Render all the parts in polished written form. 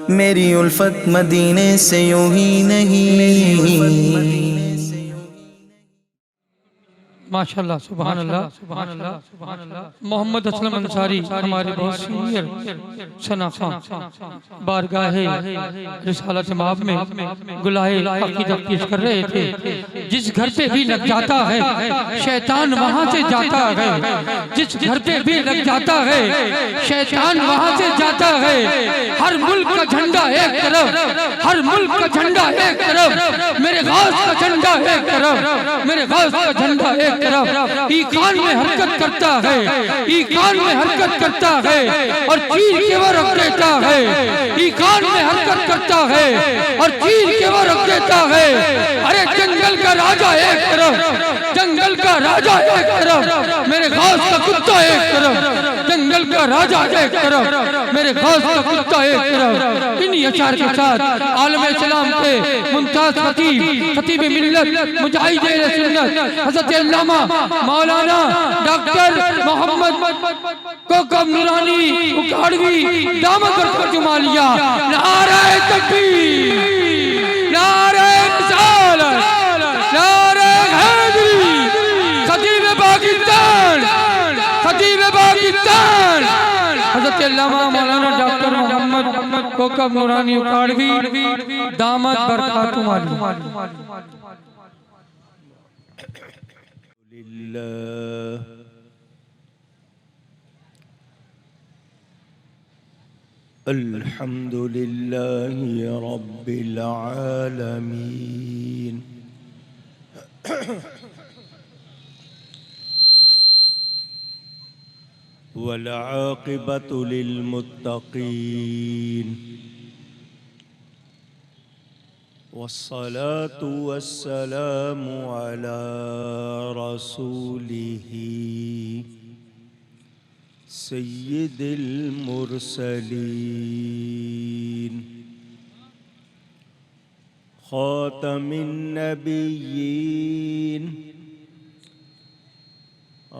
میری الفت مدینے سے یوں ہی نہیں۔ ماشاءاللہ، سبحان اللہ۔ محمد اسلم انصاری ہمارے بہت سینئر شناخواں بارگاہ رسالت مآب میں گلائے عقیدت پیش کر رہے تھے۔ جس گھر پہ بھی لگ جاتا ہے شیطان وہاں سے جاتا ہے، جس گھر پہ بھی لگ جاتا ہے شیطان وہاں سے جاتا ہے۔ ہر ملک کا جھنڈا ایک طرف، ہر ملک کا جھنڈا ایک طرف، میرے غوث کا جھنڈا ایک طرف، میرے غوث کا جھنڈا ایک طرف۔ ایقان میں حرکت کرتا ہے، ایقان میں حرکت کرتا ہے اور چیر کے وہ رکھ دیتا ہے۔ ایقان میں حرکت کرتا ہے اور چیر کے وہ رکھ دیتا ہے۔ ارے جنگل کا راجہ ایک طرف، جنگل کا راجہ ایک طرف، میرے غوث کا کتا ایک طرف، جنگل کا راجہ ایک طرف، میرے غوث کا کتا ایک طرف۔ انہی اشعار کے ساتھ عالم اسلام کے ممتاز خطیب ملت مجاہد اہل سنت حضرت علامہ مولانا ڈاکٹر محمد کوکب نورانی اکھاڑوی دامت برکت جمالیہ، نعرہ تکبیر، نعرہ رسالت، نعرہ حیدری، خطیب پاکستان، خطیب پاکستان حضرت علامہ مولانا ڈاکٹر محمد کوکب نورانی اکھاڑوی دامت برکت جمالیہ۔ الحمد لله رب العالمين والعاقبة للمتقين والصلاة والسلام على رسوله سيد المرسلين خاتم النبيين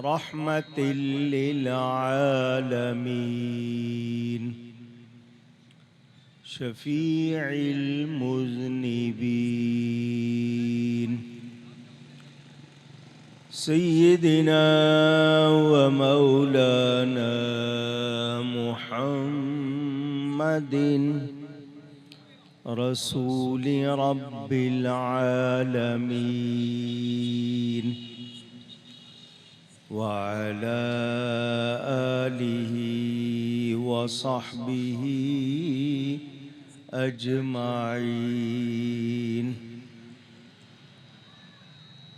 رحمة للعالمين شفيع المذنبين سيدنا ومولانا محمد رسول رب العالمين وعلى آله وصحبه أجمعين.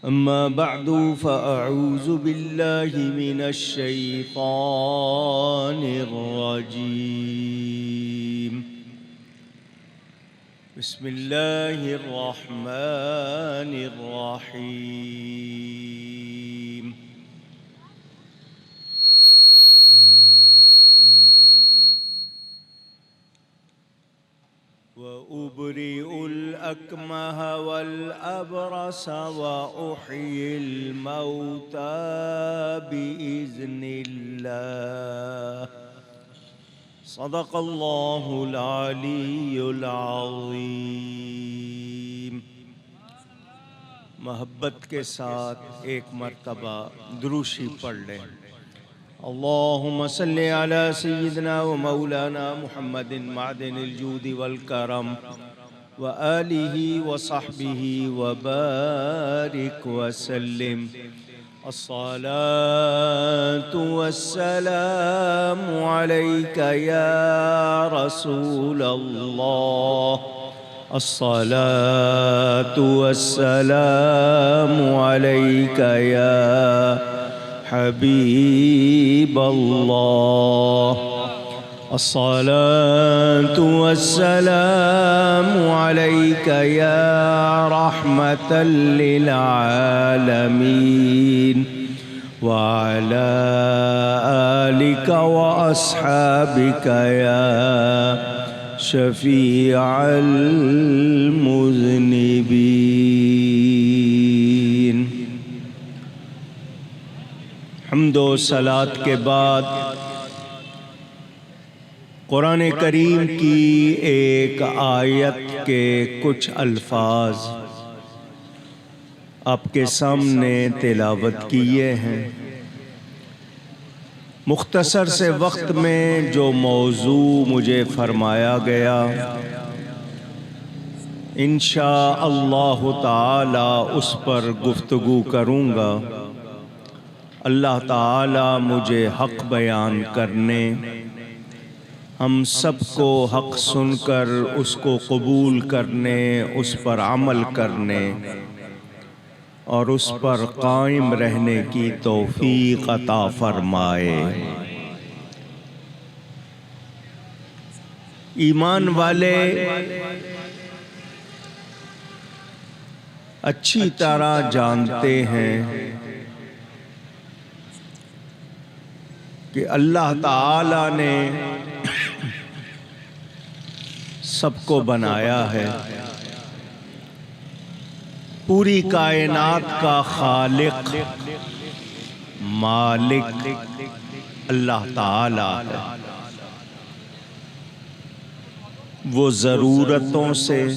أما بعد فأعوذ بالله من الشيطان الرجيم. بسم الله الرحمن الرحيم. وأبرئ الأكمه والأبرص وأحيي الموتى بإذن الله. صدق الله العلي العظيم. محبت کے ساتھ ایک مرتبہ دروشی پڑھ لیں. اللهم صل على سيدنا ومولانا محمد معدن الجود والكرم وآله وصحبه وبارك وسلم. الصلاة والسلام عليك يا رسول الله. الصلاة والسلام عليك يا حبيب الله. الصلاة والسلام عليك يا رحمة للعالمين وعلى آلك وأصحابك يا شفيع المذنبين. حمد و صلات کے بعد قرآن کریم کی ایک آیت کے کچھ الفاظ آپ کے سامنے تلاوت کیے ہیں۔ مختصر سے وقت میں جو موضوع مجھے فرمایا گیا، انشاءاللہ تعالی اس پر گفتگو کروں گا۔ اللہ تعالی مجھے حق بیان کرنے، ہم سب کو حق سن کر اس کو قبول کرنے، اس پر عمل کرنے اور اس پر قائم رہنے کی توفیق عطا فرمائے۔ ایمان والے اچھی طرح جانتے ہیں کہ اللہ تعالی نے سب کو بنایا ہے۔ پوری کائنات کا خالق مالک اللہ تعالی ہے۔ وہ ضرورتوں سے،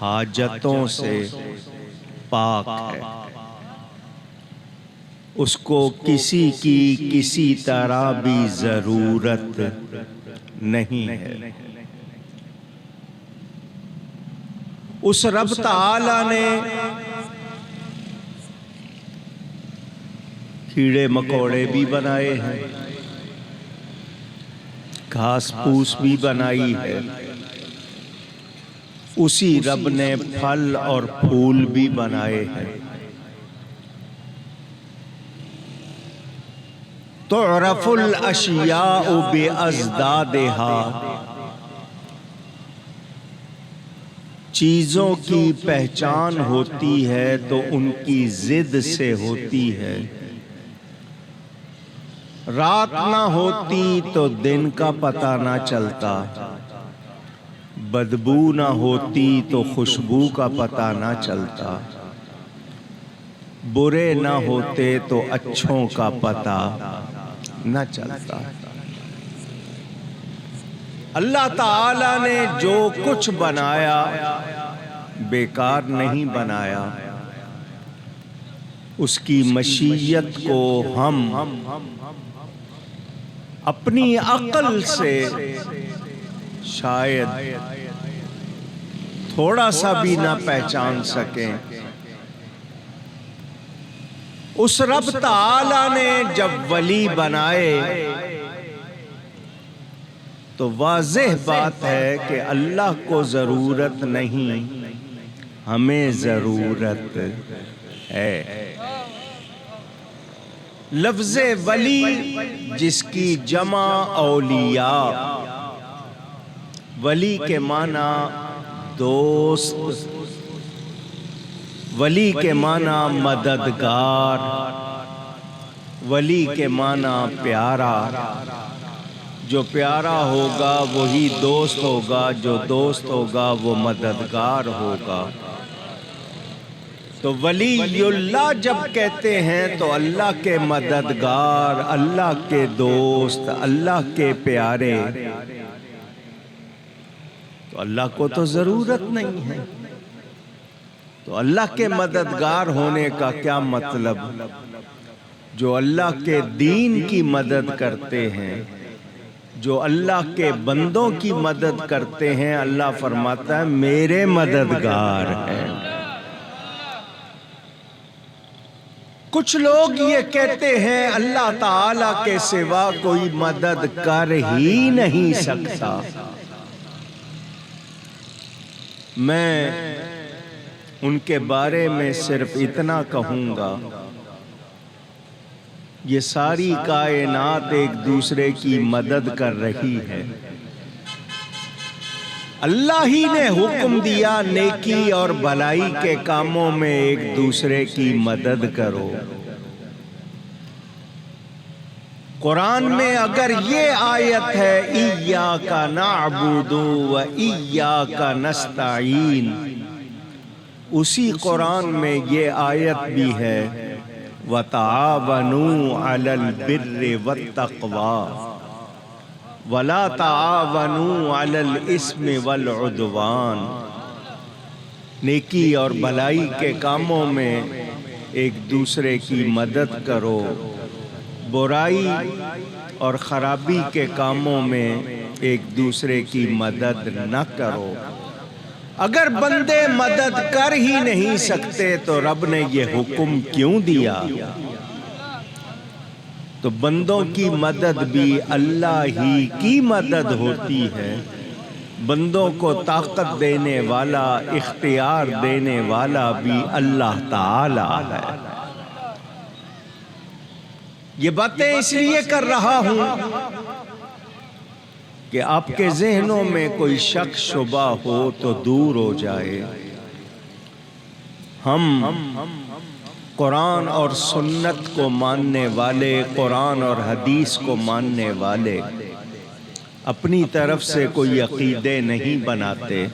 حاجتوں سے پاک ہے۔ اس کو کسی کی کسی طرح بھی ضرورت نہیں ہے۔ اس رب تعالی نے کیڑے مکوڑے بھی بنائے ہیں، گھاس پھوس بھی بنائی ہے۔ اسی رب نے پھل اور پھول بھی بنائے ہیں۔ تعرف الاشیاء بازدادها، چیزوں کی پہچان ہوتی ہے تو ان کی ضد سے ہوتی ہے۔ رات نہ ہوتی تو دن کا پتہ نہ چلتا، بدبو نہ ہوتی تو خوشبو کا پتہ نہ چلتا، برے نہ ہوتے تو اچھوں کا پتہ نہ چلتا۔ اللہ تعالی نے جو کچھ بنایا بیکار نہیں بنایا۔ اس کی مشیت کو ہم اپنی عقل سے شاید تھوڑا سا بھی نہ پہچان سکیں۔ اس رب تعالی نے جب ولی بنائے تو واضح بات ہے کہ اللہ کو ضرورت نہیں، ہمیں ضرورت ہے۔ لفظ ولی جس کی جمع اولیاء، ولی کے معنی دوست، ولی کے معنی مددگار، ولی کے معنی پیارا۔ جو پیارا ہوگا وہی دوست ہوگا، جو دوست ہوگا وہ مددگار ہوگا۔ تو ولی اللہ جب کہتے ہیں تو اللہ کے مددگار، اللہ کے دوست، اللہ کے پیارے، تو اللہ کو تو ضرورت نہیں ہے۔ تو اللہ کے مددگار ہونے کا کیا مطلب؟ جو اللہ کے دین کی مدد کرتے ہیں، جو اللہ کے بندوں کی مدد کرتے ہیں، اللہ فرماتا ہے میرے مددگار ہیں۔ کچھ لوگ یہ کہتے ہیں اللہ تعالیٰ کے سوا کوئی مدد کر ہی نہیں سکتا۔ میں ان کے بارے میں صرف اتنا کہوں گا، یہ ساری کائنات ایک دوسرے کی مدد کر رہی ہے۔ اللہ ہی نے حکم دیا نیکی اور بھلائی کے کاموں میں ایک دوسرے کی مدد کرو۔ قرآن میں اگر یہ آیت ہے ایاک نعبد و ایاک نستعین، اسی قرآن میں یہ آیت بھی ہے وَتَعَاوَنُوا عَلَى الْبِرِّ وَالتَّقْوَى ولا تعاونوا علی الاثم والعدوان، نیکی اور بھلائی کے کاموں میں ایک دوسرے کی مدد کرو، برائی اور خرابی کے کاموں میں ایک دوسرے کی مدد نہ کرو۔ اگر بندے مدد کر ہی نہیں سکتے تو رب نے یہ حکم کیوں دیا؟ تو بندوں کی مدد بھی اللہ ہی کی مدد ہوتی ہے۔ بندوں کو طاقت دینے والا، اختیار دینے والا بھی اللہ تعالی ہے۔ یہ باتیں اس لیے کر رہا ہوں کہ آپ کے ذہنوں میں کوئی شک شبہ ہو تو دور ہو جائے۔ ہم قرآن اور سنت کو ماننے والے، قرآن اور حدیث کو ماننے والے اپنی طرف سے کوئی عقیدے نہیں بناتے،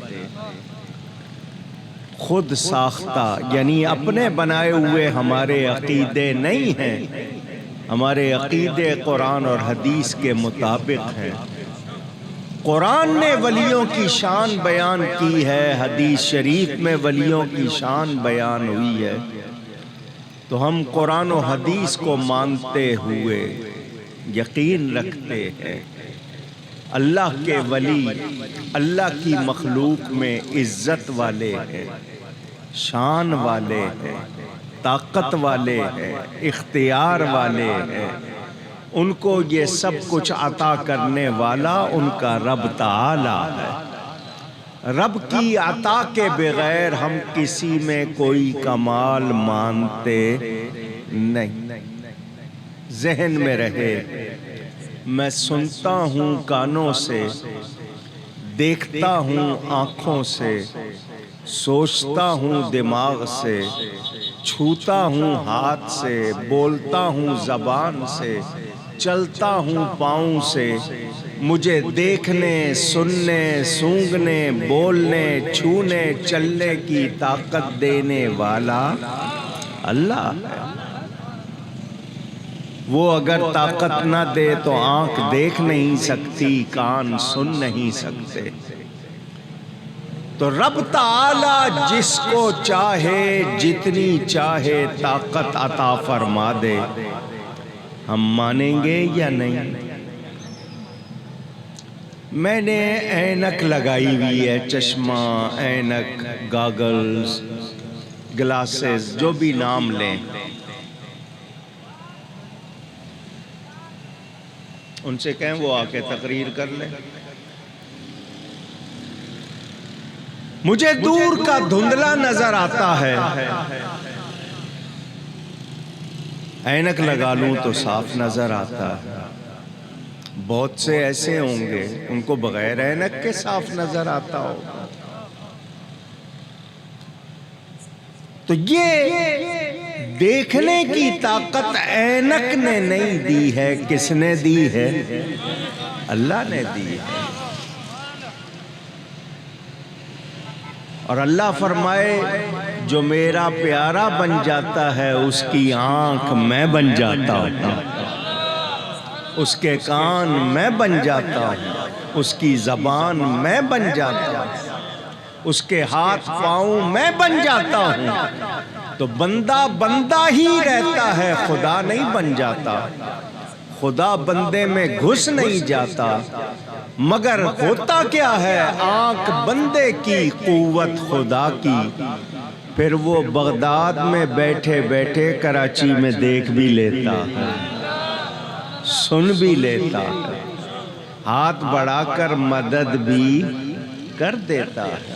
خود ساختہ یعنی اپنے بنائے ہوئے ہمارے عقیدے نہیں ہیں، ہمارے عقیدے قرآن اور حدیث کے مطابق ہیں۔ قرآن نے ولیوں کی شان بیان کی ہے، حدیث شریف میں ولیوں کی شان بیان ہوئی ہے، تو ہم قرآن و حدیث کو مانتے ہوئے یقین رکھتے ہیں اللہ کے ولی اللہ کی مخلوق میں عزت والے ہیں، شان والے ہیں، طاقت والے ہیں، اختیار والے ہیں۔ ان کو یہ سب کچھ عطا کرنے والا ان کا رب تعالی ہے۔ رب کی عطا کے بغیر ہم کسی میں کوئی کمال مانتے نہیں۔ ذہن میں رہے، میں سنتا ہوں کانوں سے، دیکھتا ہوں آنکھوں سے، سوچتا ہوں دماغ سے، چھوتا ہوں ہاتھ سے، بولتا ہوں زبان سے، چلتا ہوں پاؤں سے، مجھے دیکھنے، سننے، سونگھنے، بولنے، چھونے، چلنے کی طاقت دینے والا اللہ ہے۔ وہ اگر طاقت نہ دے تو آنکھ دیکھ نہیں سکتی، کان سن نہیں سکتے۔ تو رب تعالی جس کو چاہے جتنی چاہے طاقت عطا فرما دے، ہم مانیں گے یا نہیں؟ میں نے اینک لگائی ہوئی ہے، چشمہ، اینک، گاگلز، گلاسز، جو بھی نام لیں، ان سے کہیں وہ آ کے تقریر کر لیں۔ مجھے دور کا دھندلا نظر آتا ہے، اینک لگا لوں تو صاف نظر آتا ہے۔ بہت سے ایسے ہوں گے ان کو بغیر اینک کے صاف نظر آتا ہوگا۔ تو یہ دیکھنے کی طاقت اینک نے نہیں دی ہے، کس نے دی ہے؟ اللہ نے دی ہے۔ اور اللہ فرمائے جو میرا پیارا بن جاتا ہے اس کی آنکھ میں بن جاتا ہوں، اس کے کان میں بن جاتا ہوں، اس کی زبان میں بن جاتا ہوں، اس کے ہاتھ پاؤں میں بن جاتا ہوں۔ تو بندہ بندہ ہی رہتا ہے، خدا نہیں بن جاتا۔ خدا بندے میں گھس نہیں جاتا، مگر ہوتا کیا ہے؟ آنکھ بندے کی، قوت خدا کی۔ پھر وہ بغداد میں بیٹھے بیٹھے کراچی میں دیکھ بھی لیتا ہے، سن بھی لیتا ہے، ہاتھ بڑھا کر مدد بھی کر دیتا ہے۔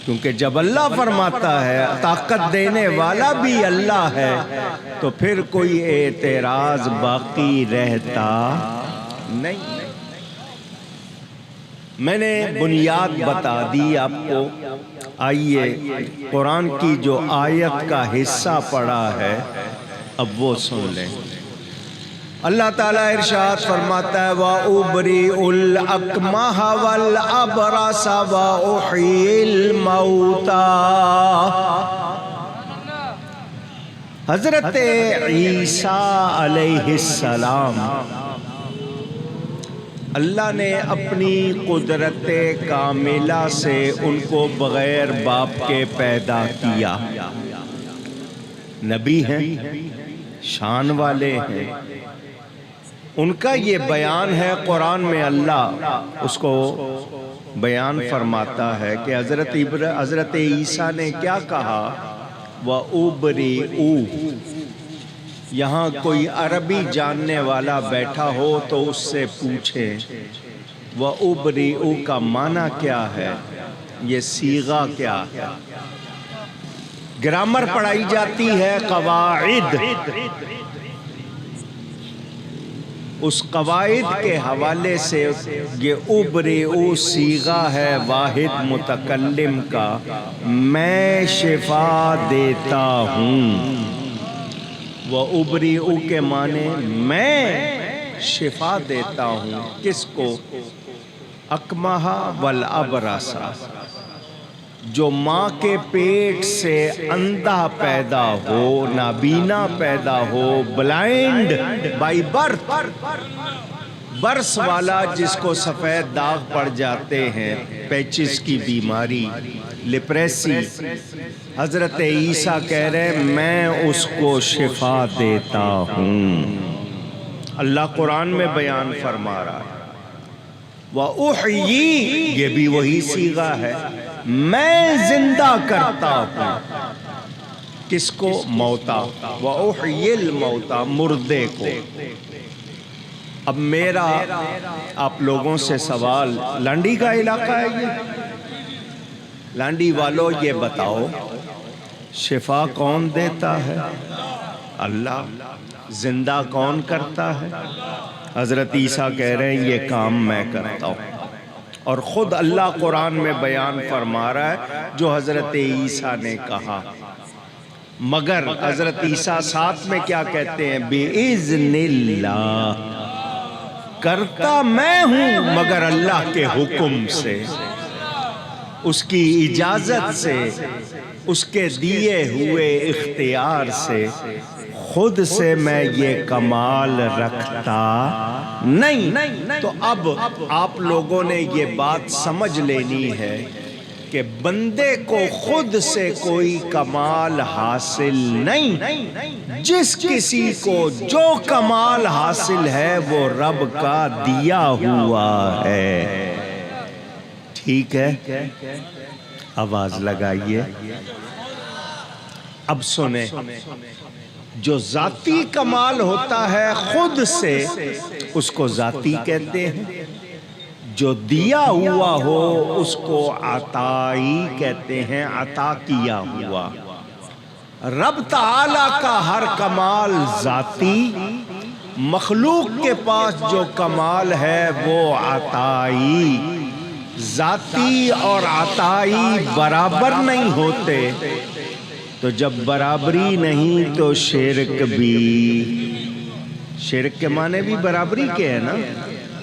کیونکہ جب اللہ فرماتا ہے، طاقت دینے والا بھی اللہ ہے، تو پھر کوئی اعتراض باقی رہتا نہیں۔ میں نے بنیاد بتا دی آپ کو۔ آئیے قرآن کی جو آیت کا حصہ پڑھا ہے اب وہ سن لیں۔ اللہ تعالیٰ ارشاد فرماتا ہے وَأُبْرِئُ الْأَكْمَحَ وَالْأَبْرَصَ وَأُحْيِي الْمَوْتَى۔ حضرت عیسیٰ علیہ السلام اللہ نے اپنی قدرت کاملہ سے ان کو بغیر باپ کے پیدا کیا. نبی ہیں، شان والے ہیں، ان کا یہ بیان ہے قرآن میں. اللہ اس کو بیان فرماتا ہے کہ حضرت عیسیٰ نے کیا کہا؟ وَأُبْرِئُ. یہاں کوئی عربی جاننے والا بیٹھا ہو تو اس سے پوچھیں وَأُبْرِئُ کا معنی کیا ہے، یہ صیغہ کیا ہے. گرامر پڑھائی جاتی ہے، قواعد. اس قواعد کے حوالے سے یہ ابرئ صیغہ ہے واحد متکلم کا، میں شفا دیتا ہوں. وہ ابرئ کے معنی میں شفا دیتا ہوں. کس کو؟ اکمہا والابرصا. جو ماں کے پیٹ سے اندھا پیدا ہو، نابینا پیدا ہو، بلائنڈ بائی برتھ، برس والا جس کو سفید داغ پڑ جاتے ہیں، پیچز کی بیماری، لیپریسی. حضرت عیسیٰ کہہ رہے ہیں میں اس کو شفا دیتا ہوں. اللہ قرآن میں بیان فرما رہا ہے. وَأُحْيِي، یہ بھی وہی صیغہ ہے، میں زندہ کرتا ہوں. کس کو؟ موتا. وَأُحْيِي الْمَوْتَى، مردے کو. اب میرا آپ لوگوں سے سوال، لانڈی کا علاقہ ہے یہ؟ لانڈی والوں یہ بتاؤ شفا کون دیتا ہے؟ اللہ. زندہ کون کرتا ہے؟ حضرت عیسیٰ کہہ رہے ہیں یہ کام میں کرتا ہوں. اور خود اللہ قرآن میں بیان فرما رہا ہے جو حضرت عیسیٰ نے کہا. مگر حضرت عیسیٰ ساتھ میں کیا کہتے ہیں؟ بِإِذْنِ اللَّهِ، کرتا میں ہوں مگر اللہ کے حکم سے، اس کی اجازت سے، اس کے دیے ہوئے اختیار سے. خود سے میں یہ کمال رکھتا نہیں. تو اب آپ لوگوں نے یہ بات سمجھ لینی ہے کہ بندے کو خود سے کوئی کمال حاصل نہیں. جس کسی کو جو کمال حاصل ہے وہ رب کا دیا ہوا ہے. ٹھیک ہے، آواز لگائیے. اب سنیں، جو ذاتی کمال ہوتا ہے خود سے اس کو ذاتی کہتے ہیں. جو دیا ہوا ہو اس کو عطائی کہتے ہیں، عطا کیا ہوا. رب تعالی کا ہر کمال ذاتی، مخلوق کے پاس جو کمال ہے وہ عطائی. ذاتی اور عطائی برابر نہیں ہوتے، تو جب برابری نہیں تو شرک بھی. شرک کے معنی بھی برابری کے ہیں نا،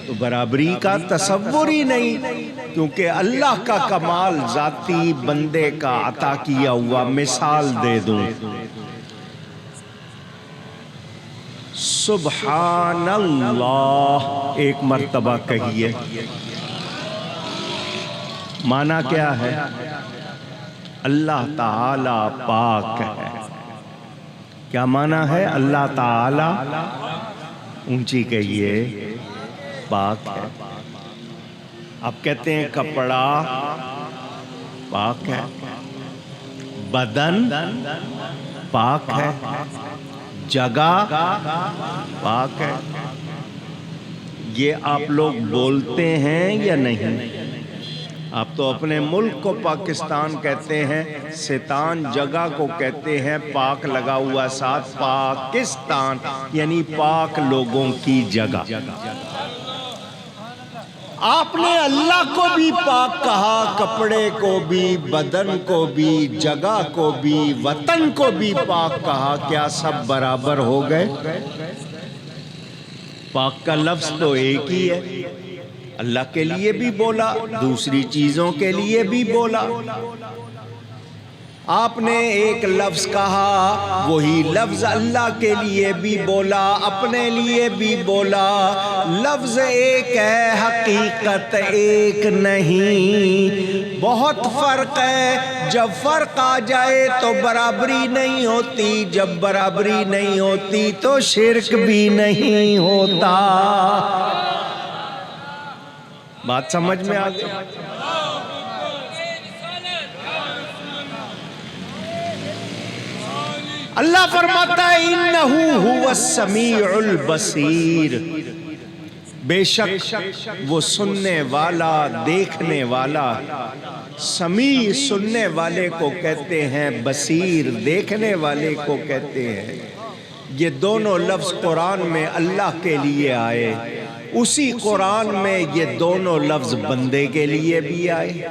تو برابری کا تصور ہی نہیں، کیونکہ اللہ کا کمال ذاتی بندے کا عطا کیا ہوا. مثال دے دوں، سبحان اللہ ایک مرتبہ کہیے. معنی کیا ہے؟ اللہ تعالی پاک ہے. کیا معنی ہے؟ اللہ تعالی، اونچی کہیے، پاک ہے. آپ کہتے ہیں کپڑا پاک ہے، بدن پاک ہے، جگہ پاک ہے. یہ آپ لوگ بولتے ہیں یا نہیں؟ آپ تو اپنے ملک کو پاکستان کہتے ہیں، ستان جگہ کو کہتے ہیں پاک لگا ہوا ساتھ، پاکستان یعنی پاک لوگوں کی جگہ. آپ نے اللہ کو بھی پاک کہا، کپڑے کو بھی، بدن کو بھی، جگہ کو بھی، وطن کو بھی پاک کہا. کیا سب برابر ہو گئے؟ پاک کا لفظ تو ایک ہی ہے. اللہ کے لیے بھی بولا، دوسری چیزوں کے لیے بھی بولا. آپ نے ایک لفظ کہا، وہی لفظ اللہ کے لیے بھی بولا، اپنے لیے بھی بولا۔ لفظ ایک ہے، حقیقت ایک نہیں، بہت فرق ہے۔ جب فرق آ جائے تو برابری نہیں ہوتی، جب برابری نہیں ہوتی تو شرک بھی نہیں ہوتا۔ بات سمجھ میں آ گئی؟ اللہ فرماتا ہے انہو هو السمیع البصیر، بے شک وہ سننے والا، دیکھنے والا۔ سمیع سننے والے کو کہتے ہیں، بصیر دیکھنے والے کو کہتے ہیں۔ یہ دونوں لفظ قرآن میں اللہ کے لیے آئے، اسی قرآن میں یہ دونوں لفظ بندے کے لیے بھی آئے۔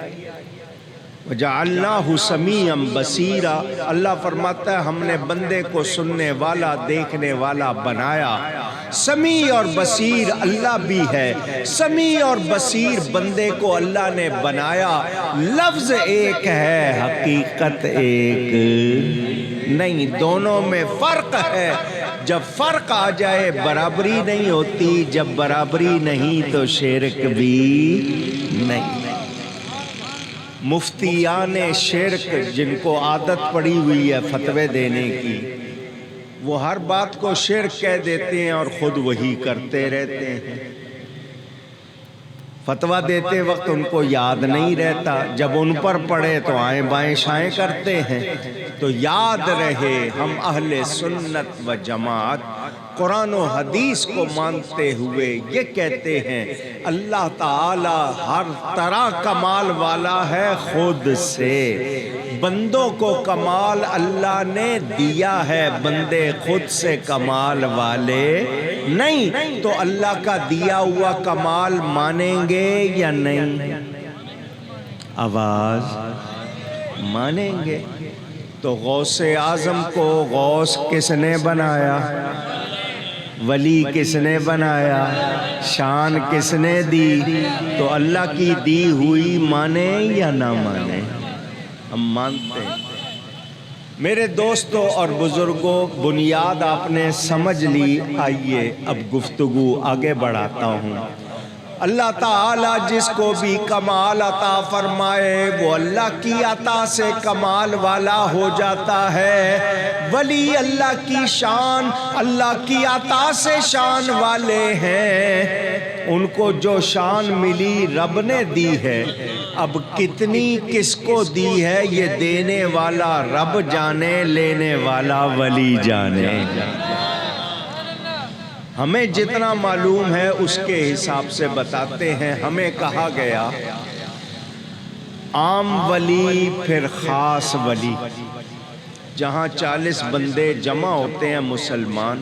وَجَعَلْنَاهُ سَمِيعًا بَصِيرًا، اللہ فرماتا ہے ہم نے بندے کو سننے والا، دیکھنے والا بنایا۔ سمیع اور بصیر اللہ بھی ہے، سمیع اور بصیر بندے کو اللہ نے بنایا۔ لفظ ایک ہے، حقیقت ایک نہیں، دونوں میں فرق ہے۔ جب فرق آ جائے برابری نہیں ہوتی، جب برابری نہیں تو شرک بھی نہیں۔ مفتیان شرک جن کو عادت پڑی ہوئی ہے فتوے دینے کی، وہ ہر بات کو شرک کہہ دیتے ہیں اور خود وہی کرتے رہتے ہیں۔ فتویٰ دیتے وقت ان کو یاد نہیں رہتا، جب ان پر پڑے تو آئیں بائیں شائیں کرتے ہیں۔ تو یاد رہے ہم اہل سنت و جماعت قرآن و حدیث کو مانتے ہوئے یہ کہتے ہیں اللہ تعالی ہر طرح کمال والا ہے خود سے۔ بندوں کو کمال اللہ نے دیا ہے، بندے خود سے کمال والے نہیں۔ تو اللہ کا دیا ہوا کمال مانیں گے یا نہیں؟ آواز مانیں گے۔ تو غوث اعظم کو غوث کس نے بنایا؟ ولی کس نے بنایا؟ شان کس نے دی؟ تو اللہ کی دی ہوئی مانے یا نہ مانے؟ ہم مانتے ہیں۔ میرے دوستوں اور بزرگوں، بنیاد آپ نے سمجھ لی، آئیے اب گفتگو آگے بڑھاتا ہوں۔ اللہ تعالیٰ جس کو بھی کمال عطا فرمائے وہ اللہ کی عطا سے کمال والا ہو جاتا ہے۔ ولی اللہ کی شان، اللہ کی عطا سے شان والے ہیں، ان کو جو شان ملی رب نے دی ہے۔ اب کتنی کس کو دی ہے یہ دینے والا رب جانے، لینے والا ولی جانے۔ ہمیں جتنا معلوم ہے اس کے حساب سے بتاتے ہیں۔ ہمیں کہا گیا عام ولی پھر خاص ولی، جہاں 40 بندے جمع ہوتے ہیں مسلمان،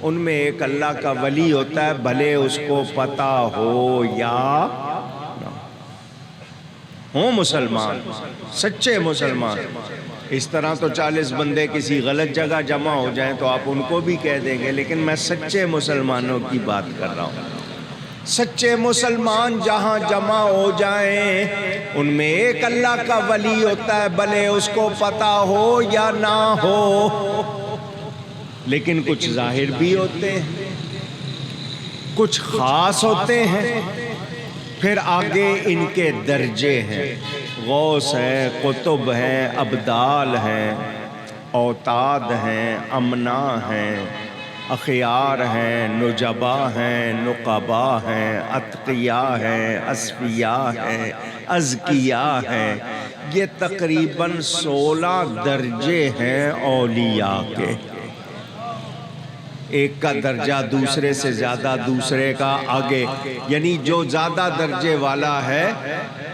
ان میں ایک اللہ کا ولی ہوتا ہے، بھلے اس کو پتہ ہو یا نہ ہو۔ مسلمان سچے مسلمان، اس طرح تو 40 بندے کسی غلط جگہ جمع ہو جائیں تو آپ ان کو بھی کہہ دیں گے، لیکن میں سچے مسلمانوں کی بات کر رہا ہوں۔ سچے مسلمان جہاں جمع ہو جائیں ان میں ایک اللہ کا ولی ہوتا ہے، بھلے اس کو پتہ ہو یا نہ ہو۔ لیکن کچھ ظاہر بھی ہوتے ہیں، کچھ خاص ہوتے ہیں، پھر آگے ان کے درجے ہیں۔ غوث ہیں، قطب ہیں، ابدال ہیں، اوتاد ہیں، امنا ہیں، اخیار ہیں، نجبا ہیں، نقبا ہیں، اتقیاء ہیں، اصفیاء ہیں، ازکیاء ہیں۔ یہ تقریباً 16 درجے ہیں اولیاء کے۔ ایک کا درجہ دوسرے سے زیادہ، دوسرے کا آگے، یعنی جو زیادہ درجے والا ہے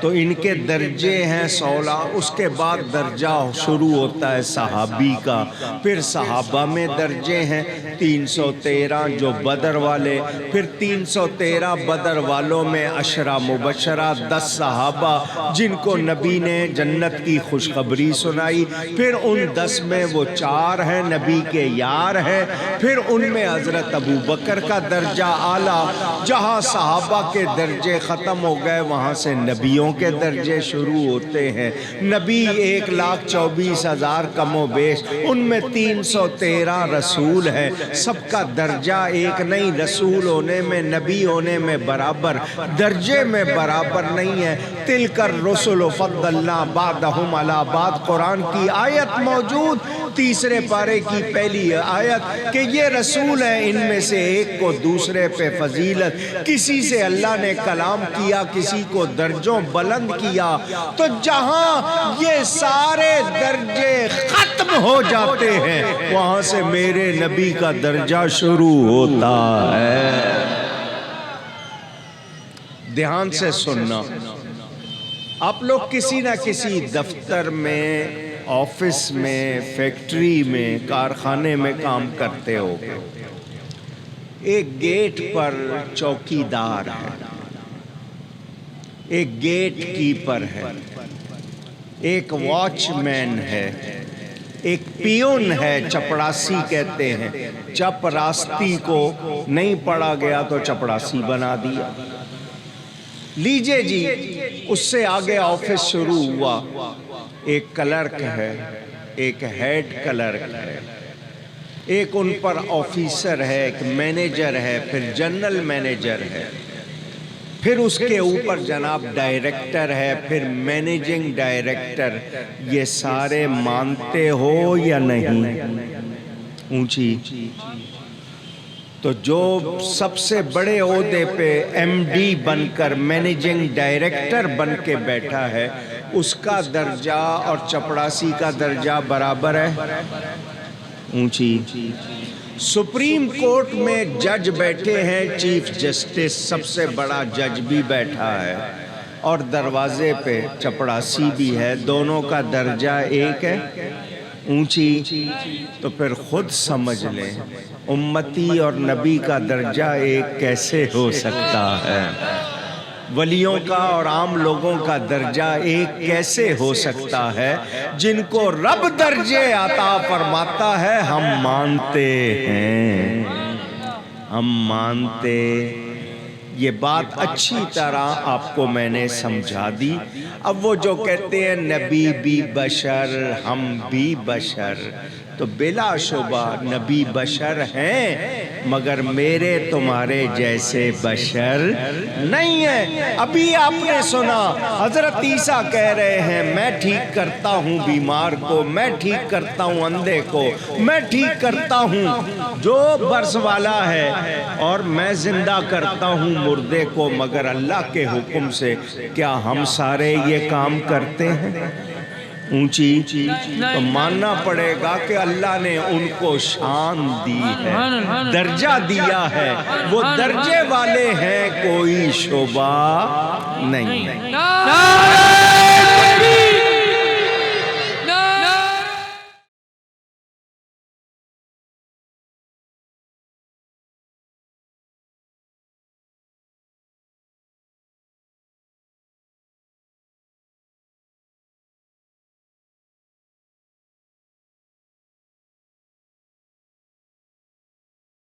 تو ان کے درجے ہیں 16۔ اس کے بعد درجہ شروع ہوتا ہے صحابی کا، پھر صحابہ میں درجے ہیں 313 جو بدر والے، پھر 313 بدر والوں میں 10 مبشرہ 10 صحابہ جن کو نبی نے جنت کی خوشخبری سنائی، پھر ان 10 میں وہ 4 ہیں نبی کے یار ہیں، پھر ان ان میں حضرت ابو بکر کا درجہ اعلیٰ، جہاں صحابہ کے درجے ختم ہو گئے وہاں سے نبیوں کے درجے شروع ہوتے ہیں۔ نبی 1,24,000 کم و بیش، ان میں 313 رسول ہیں، سب کا درجہ ایک نہیں، رسول ہونے میں نبی ہونے میں برابر، درجے میں برابر نہیں ہے۔ تلک الرسل فضلنا بعضهم علی بعض، قرآن کی آیت موجود 3 پارے کی پہلی آیت کہ یہ رسول ہیں، ان میں سے ایک کو دوسرے پہ فضیلت، کسی سے اللہ نے کلام کیا، کسی کو درجوں بلند کیا، تو جہاں یہ سارے درجے ختم ہو جاتے ہیں وہاں سے میرے نبی کا درجہ شروع ہوتا ہے۔ دھیان سے سننا، آپ لوگ کسی نہ کسی دفتر میں، آفس میں، فیکٹری میں، کارخانے میں کام کرتے ہو، ایک گیٹ پر چوکیدار ہے، ایک گیٹ کیپر ہے، ایک واچ مین ہے، ایک پیون ہے، چپڑاسی کہتے ہیں، چپ راستی کو نہیں پڑھا گیا تو چپڑاسی بنا دیا۔ لیجئے جی، اس سے آگے آفس شروع ہوا، ایک کلرک ہے، ایک ہیڈ کلرک ہے، ایک ان پر آفیسر ہے، ایک مینیجر ہے، پھر جنرل مینیجر ہے، پھر اس کے اوپر جناب ڈائریکٹر ہے، پھر مینیجنگ ڈائریکٹر۔ یہ سارے مانتے ہو یا نہیں؟ اونچی تو جو سب سے بڑے عہدے پہ ایم ڈی بن کر، مینیجنگ ڈائریکٹر بن کے بیٹھا ہے، اس کا درجہ اور چپڑاسی کا درجہ برابر ہے؟ اونچی۔ سپریم کورٹ میں جج بیٹھے ہیں، چیف جسٹس، سب سے بڑا جج بھی بیٹھا ہے، اور دروازے پہ چپڑاسی بھی ہے، دونوں کا درجہ ایک ہے؟ اونچی۔ تو پھر خود سمجھ لیں امتی اور نبی کا درجہ ایک کیسے ہو سکتا ہے؟ ولیوں کا اور عام لوگوں کا درجہ ایک کیسے ہو سکتا ہے؟ جن کو رب درجے عطا فرماتا ہے ہم مانتے ہیں، ہم مانتے۔ یہ بات اچھی طرح آپ کو میں نے سمجھا دی۔ اب وہ جو کہتے ہیں نبی بھی بشر، ہم بھی بشر، تو بلا شبہ نبی بشر ہیں، مگر میرے تمہارے جیسے بشر نہیں ہیں۔ ابھی آپ نے سنا حضرت عیسیٰ کہہ رہے ہیں میں ٹھیک کرتا ہوں بیمار کو، میں ٹھیک کرتا ہوں اندھے کو، میں ٹھیک کرتا ہوں جو برس والا ہے، اور میں زندہ کرتا ہوں مردے کو، مگر اللہ کے حکم سے۔ کیا ہم سارے یہ کام کرتے ہیں؟ اونچی۔ تو ماننا پڑے گا کہ اللہ نے ان کو شان دی ہے، درجہ دیا ہے، وہ درجے والے ہیں، کوئی شبہ نہیں ہے۔